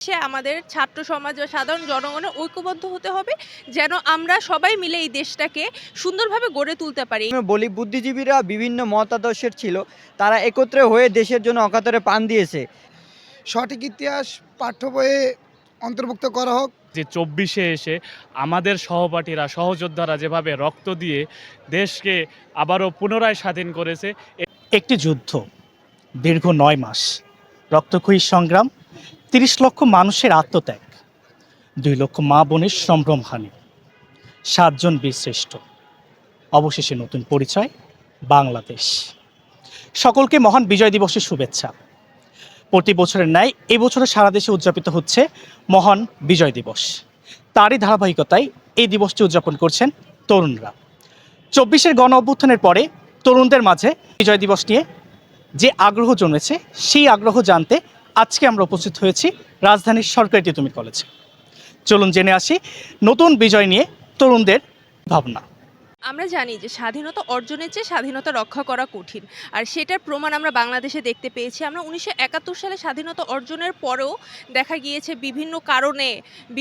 আমাদের ছাত্র সমাজ ও সাধারণ জনগণের ঐক্যবদ্ধ হতে হবে যেন আমরা সবাই মিলে এই দেশটাকে সুন্দরভাবে গড়ে তুলতে পারি। বলি বুদ্ধিজীবীরা বিভিন্ন মতাদর্শের ছিল, তারা একত্রে হয়ে দেশের জন্য অকাতরে প্রাণ দিয়েছে। সঠিক ইতিহাস পাঠ্য বইয়ে অন্তর্ভুক্ত করা হোক। যে ২৪-এ এসে আমাদের সহপাঠীরা সহযোদ্ধারা যেভাবে রক্ত দিয়ে দেশকে আবারও পুনরায় স্বাধীন করেছে। একটি যুদ্ধ দীর্ঘ ৯ মাস, রক্তক্ষয়ী সংগ্রাম, ৩০ লক্ষ মানুষের আত্মত্যাগ, ২ লক্ষ মা বোনের সম্ভ্রমহানি, ৭ জন বীরশ্রেষ্ঠ, অবশেষে নতুন পরিচয় বাংলাদেশ। সকলকে মহান বিজয় দিবসের শুভেচ্ছা। প্রতি বছরের ন্যায় এবছরে সারা দেশে উদযাপিত হচ্ছে মহান বিজয় দিবস। তারই ধারাবাহিকতায় এই দিবসটি উদযাপন করছেন তরুণরা। ২৪-এর গণ অভ্যুত্থানের পরে তরুণদের মাঝে বিজয় দিবস নিয়ে যে আগ্রহ জন্মেছে, সেই আগ্রহ জানতে আজকে আমরা উপস্থিত হয়েছি রাজধানীর সরকারি তিতুমির কলেজে। চলুন জেনে আসি নতুন বিজয় নিয়ে তরুণদের ভাবনা। আমরা জানি যে স্বাধীনতা অর্জনের চেয়ে স্বাধীনতা রক্ষা করা কঠিন, আর সেটার প্রমাণ আমরা বাংলাদেশে দেখতে পেয়েছি। আমরা ১৯৭১ সালে স্বাধীনতা অর্জনের পরেও দেখা গিয়েছে বিভিন্ন কারণে,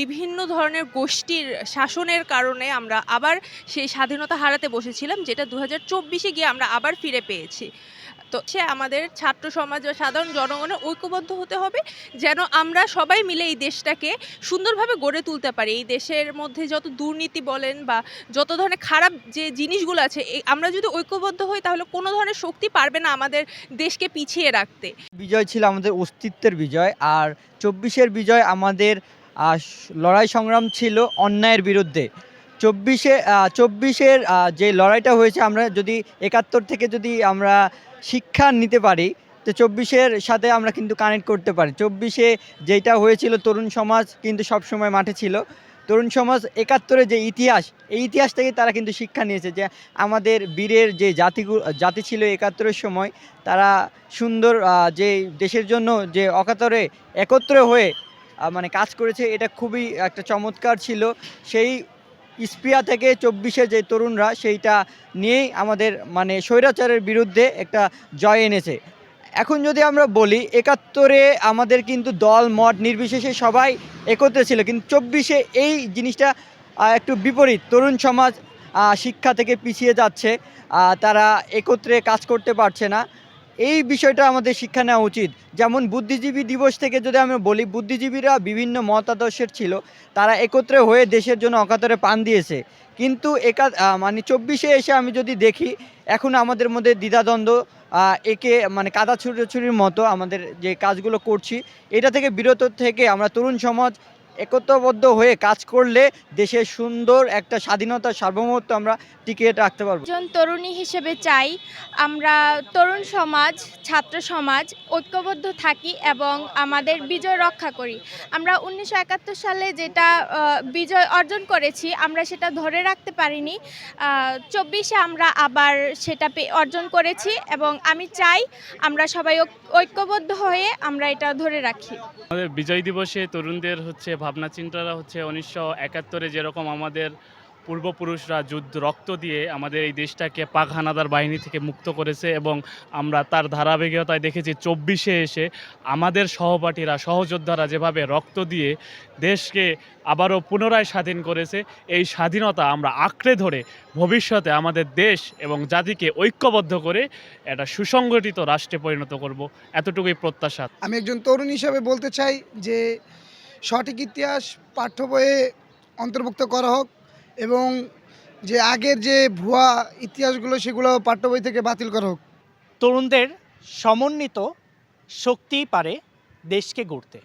বিভিন্ন ধরনের গোষ্ঠীর শাসনের কারণে আমরা আবার সেই স্বাধীনতা হারাতে বসেছিলাম, যেটা ২০২৪-এ গিয়ে আমরা আবার ফিরে পেয়েছি। তো আমাদের ছাত্র সমাজ ও সাধারণ জনগণের ঐক্যবদ্ধ হতে হবে যেন আমরা সবাই মিলে এই দেশটাকে সুন্দরভাবে গড়ে তুলতে পারি। এই দেশের মধ্যে যত দুর্নীতি বলেন বা যত ধরনের খারাপ যে জিনিসগুলো আছে, আমরা যদি ঐক্যবদ্ধ হই তাহলে কোনো ধরনের শক্তি পারবে না আমাদের দেশকে পিছিয়ে রাখতে। বিজয় ছিল আমাদের অস্তিত্বের বিজয়, আর ২৪-এর বিজয় আমাদের লড়াই সংগ্রাম ছিল অন্যায়ের বিরুদ্ধে। ২৪-এর যে লড়াইটা হয়েছে, আমরা যদি ৭১ থেকে যদি আমরা শিক্ষা নিতে পারি, তো ২৪-এর সাথে আমরা কিন্তু কানেক্ট করতে পারি। ২৪-এ যেটা হয়েছিল, তরুণ সমাজ কিন্তু সবসময় মাঠে ছিল। তরুণ সমাজ ৭১-এর যে ইতিহাস, এই ইতিহাস থেকে তারা কিন্তু শিক্ষা নিয়েছে যে আমাদের বীরের যে জাতি ছিল ৭১-এর সময়, তারা সুন্দর যে দেশের জন্য যে অকাতরে একত্রে হয়ে মানে কাজ করেছে, এটা খুবই একটা চমৎকার ছিল। সেই স্পৃহা থেকে ২৪-এর যে তরুণরা সেইটা নিয়েই আমাদের মানে স্বৈরাচারের বিরুদ্ধে একটা জয় এনেছে। এখন যদি আমরা বলি, ৭১-এ আমাদের কিন্তু দল মত নির্বিশেষে সবাই একত্রে ছিল, কিন্তু ২৪-এ এই জিনিসটা একটু বিপরীত। তরুণ সমাজ শিক্ষা থেকে পিছিয়ে যাচ্ছে, তারা একত্রে কাজ করতে পারছে না। এই বিষয়টা আমাদের শিক্ষা নেওয়া উচিত। যেমন বুদ্ধিজীবী দিবস থেকে যদি আমরা বলি, বুদ্ধিজীবীরা বিভিন্ন মতাদর্শের ছিল, তারা একত্রে হয়ে দেশের জন্য অকাতরে প্রাণ দিয়েছে। কিন্তু মানে ২৪-এ এসে আমি যদি দেখি, এখন আমাদের মধ্যে দ্বিধাদ্বন্দ্ব, একে মানে কাদা ছুড়োছুড়ির মতো আমাদের যে কাজগুলো করছি, এটা থেকে বিরত থেকে আমরা তরুণ সমাজ একতাবদ্ধ হয়ে কাজ করলে দেশের সুন্দর একটা স্বাধীনতা সার্বভৌমত্ব আমরা টিকিয়ে রাখতে পারবো। একজন তরুণী হিসেবে চাই আমরা তরুণ সমাজ, ছাত্র সমাজ ঐক্যবদ্ধ থাকি এবং আমাদের বিজয় রক্ষা করি। আমরা ১৯৭১ সালে যেটা বিজয় অর্জন করেছি, আমরা সেটা ধরে রাখতে পারিনি। ২৪-এ আমরা আবার সেটা অর্জন করেছি এবং আমি চাই আমরা সবাই ঐক্যবদ্ধ হয়ে আমরা এটা ধরে রাখি। আমাদের বিজয় দিবসে তরুণদের ভাবনা চিন্তারা ১৯৭১-এ যেরকম আমাদের পূর্বপুরুষরা রক্ত দিয়ে আমাদের এই দেশটাকে পাক হানাদার বাহিনী থেকে মুক্ত করেছে, এবং আমরা তার ধারাবাহিকতায় দেখেছি ২৪-এ এসে আমাদের সহপাঠীরা সহযোদ্ধারা যেভাবে রক্ত দিয়ে দেশকে আবারও পুনরায় স্বাধীন করেছে। এই স্বাধীনতা আমরা আঁকড়ে ধরে ভবিষ্যতে আমাদের দেশ এবং জাতিকে ঐক্যবদ্ধ করে একটা সুসংগঠিত রাষ্ট্রে পরিণত করব, এতটুকুই প্রত্যাশা। আমি একজন তরুণ হিসাবে বলতে চাই যে সঠিক ইতিহাস পাঠ্য বইয়ে অন্তর্ভুক্ত করা হোক এবং যে আগের যে ভুয়া ইতিহাসগুলো সেগুলো পাঠ্য বই থেকে বাতিল করা হোক। তরুণদের সমন্বিত শক্তিই পারে দেশকে গড়তে,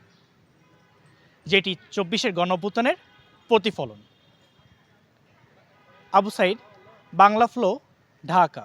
যেটি ২৪-এর গণ অভ্যুত্থানের প্রতিফলন। আবু সাইদ, বাংলা ফ্লো, ঢাকা।